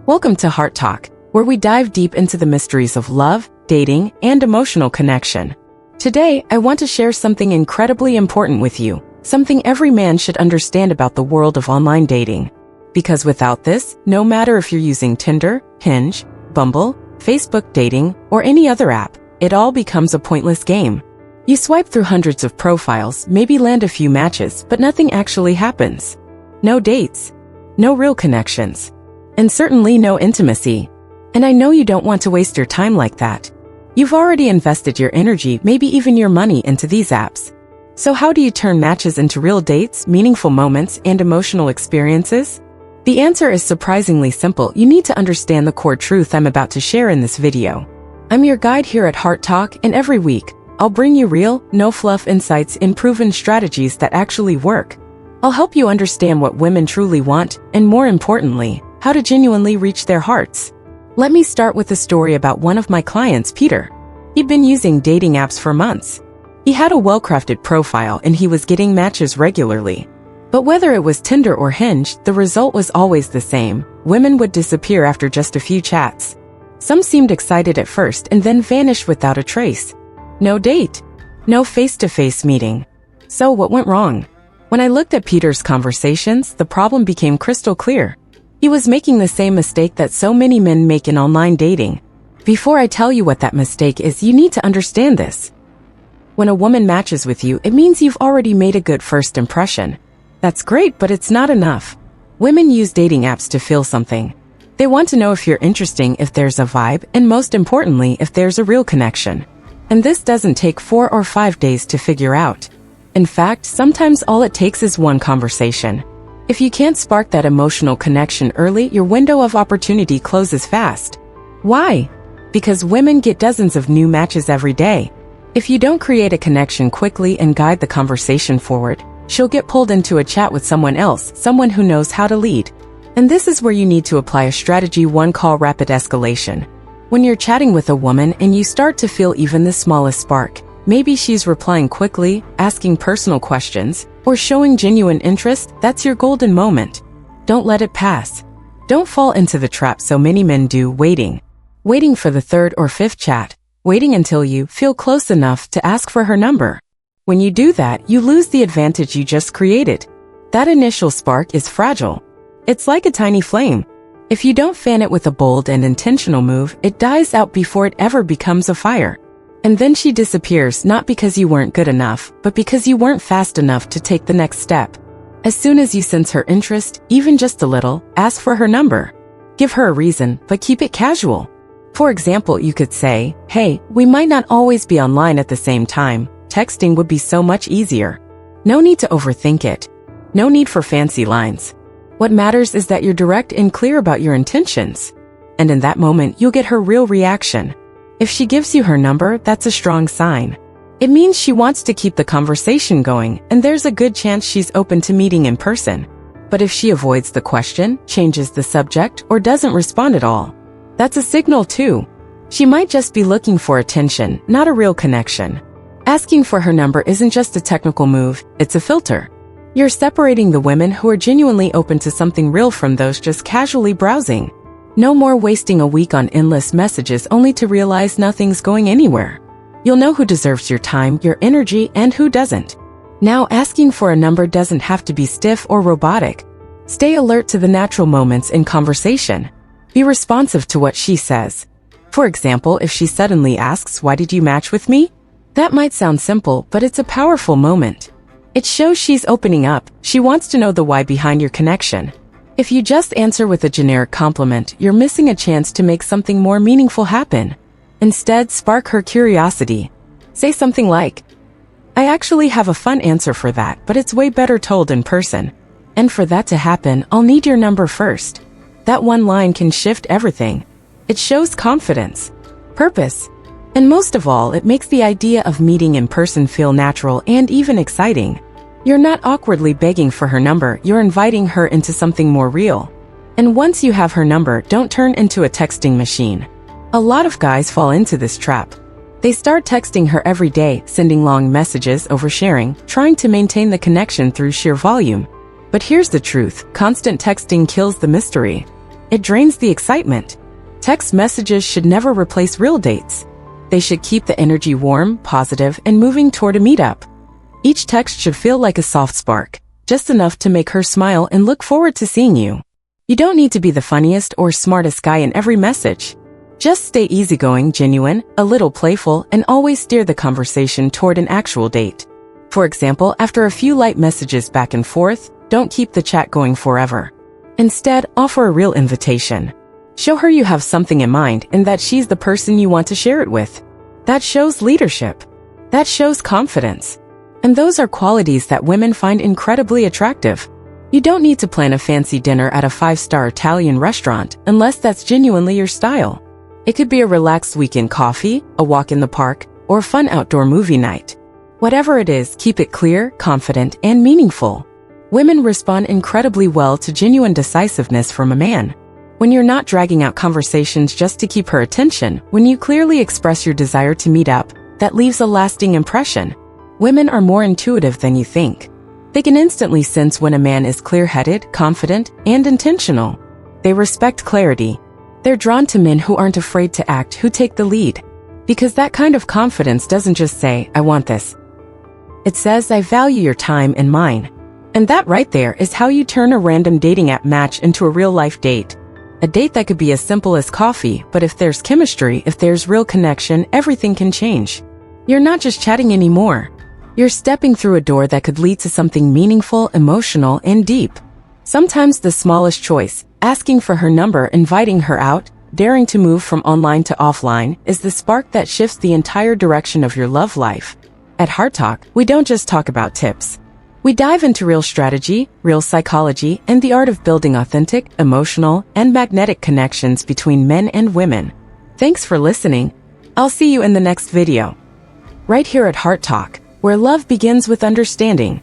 Welcome to Heart Talk, where we dive deep into the mysteries of love, dating, and emotional connection. Today, I want to share something incredibly important with you, something every man should understand about the world of online dating. Because without this, no matter if you're using Tinder, Hinge, Bumble, Facebook dating, or any other app, it all becomes a pointless game. You swipe through hundreds of profiles, maybe land a few matches, but nothing actually happens. No dates. No real connections. And certainly no intimacy. And I know you don't want to waste your time like that. You've already invested your energy, maybe even your money, into these apps. So how do you turn matches into real dates, meaningful moments, and emotional experiences? The answer is surprisingly simple. You need to understand the core truth I'm about to share in this video. I'm your guide here at Heart Talk, and every week, I'll bring you real, no-fluff insights and proven strategies that actually work. I'll help you understand what women truly want, and more importantly, how to genuinely reach their hearts. Let me start with a story about one of my clients, Peter. He'd been using dating apps for months. He had a well-crafted profile and he was getting matches regularly. But whether it was Tinder or Hinge, the result was always the same. Women would disappear after just a few chats. Some seemed excited at first and then vanished without a trace. No date. No face-to-face meeting. So what went wrong? When I looked at Peter's conversations, the problem became crystal clear. He was making the same mistake that so many men make in online dating. Before I tell you what that mistake is, you need to understand this. When a woman matches with you, it means you've already made a good first impression. That's great, but it's not enough. Women use dating apps to feel something. They want to know if you're interesting, if there's a vibe, and most importantly, if there's a real connection. And this doesn't take 4 or 5 days to figure out. In fact, sometimes all it takes is one conversation. If you can't spark that emotional connection early, your window of opportunity closes fast. Why? Because women get dozens of new matches every day. If you don't create a connection quickly and guide the conversation forward, she'll get pulled into a chat with someone else, someone who knows how to lead. And this is where you need to apply a strategy: one call rapid escalation. When you're chatting with a woman and you start to feel even the smallest spark, maybe she's replying quickly, asking personal questions, or showing genuine interest, that's your golden moment. Don't let it pass. Don't fall into the trap so many men do, waiting. Waiting for the 3rd or 5th chat. Waiting until you feel close enough to ask for her number. When you do that, you lose the advantage you just created. That initial spark is fragile. It's like a tiny flame. If you don't fan it with a bold and intentional move, it dies out before it ever becomes a fire. And then she disappears, not because you weren't good enough, but because you weren't fast enough to take the next step. As soon as you sense her interest, even just a little, ask for her number. Give her a reason, but keep it casual. For example, you could say, "Hey, we might not always be online at the same time. Texting would be so much easier." No need to overthink it. No need for fancy lines. What matters is that you're direct and clear about your intentions. And in that moment, you'll get her real reaction. If she gives you her number, that's a strong sign. It means she wants to keep the conversation going, and there's a good chance she's open to meeting in person. But if she avoids the question, changes the subject, or doesn't respond at all, that's a signal too. She might just be looking for attention, not a real connection. Asking for her number isn't just a technical move, it's a filter. You're separating the women who are genuinely open to something real from those just casually browsing. No more wasting a week on endless messages only to realize nothing's going anywhere. You'll know who deserves your time, your energy, and who doesn't. Now, asking for a number doesn't have to be stiff or robotic. Stay alert to the natural moments in conversation. Be responsive to what she says. For example, if she suddenly asks, "Why did you match with me?" That might sound simple, but it's a powerful moment. It shows she's opening up. She wants to know the why behind your connection. If you just answer with a generic compliment, you're missing a chance to make something more meaningful happen. Instead, spark her curiosity. Say something like, "I actually have a fun answer for that, but it's way better told in person. And for that to happen, I'll need your number first." That one line can shift everything. It shows confidence, purpose, and most of all, it makes the idea of meeting in person feel natural and even exciting. You're not awkwardly begging for her number, you're inviting her into something more real. And once you have her number, don't turn into a texting machine. A lot of guys fall into this trap. They start texting her every day, sending long messages, oversharing, trying to maintain the connection through sheer volume. But here's the truth, constant texting kills the mystery. It drains the excitement. Text messages should never replace real dates. They should keep the energy warm, positive, and moving toward a meetup. Each text should feel like a soft spark, just enough to make her smile and look forward to seeing you. You don't need to be the funniest or smartest guy in every message. Just stay easygoing, genuine, a little playful, and always steer the conversation toward an actual date. For example, after a few light messages back and forth, don't keep the chat going forever. Instead, offer a real invitation. Show her you have something in mind and that she's the person you want to share it with. That shows leadership. That shows confidence. And those are qualities that women find incredibly attractive. You don't need to plan a fancy dinner at a 5-star Italian restaurant unless that's genuinely your style. It could be a relaxed weekend coffee, a walk in the park, or a fun outdoor movie night. Whatever it is, keep it clear, confident, and meaningful. Women respond incredibly well to genuine decisiveness from a man. When you're not dragging out conversations just to keep her attention, when you clearly express your desire to meet up, that leaves a lasting impression. Women are more intuitive than you think. They can instantly sense when a man is clear-headed, confident, and intentional. They respect clarity. They're drawn to men who aren't afraid to act, who take the lead. Because that kind of confidence doesn't just say, "I want this." It says, "I value your time and mine." And that right there is how you turn a random dating app match into a real-life date. A date that could be as simple as coffee, but if there's chemistry, if there's real connection, everything can change. You're not just chatting anymore. You're stepping through a door that could lead to something meaningful, emotional, and deep. Sometimes the smallest choice, asking for her number, inviting her out, daring to move from online to offline, is the spark that shifts the entire direction of your love life. At Heart Talk, we don't just talk about tips. We dive into real strategy, real psychology, and the art of building authentic, emotional, and magnetic connections between men and women. Thanks for listening. I'll see you in the next video. Right here at Heart Talk, where love begins with understanding.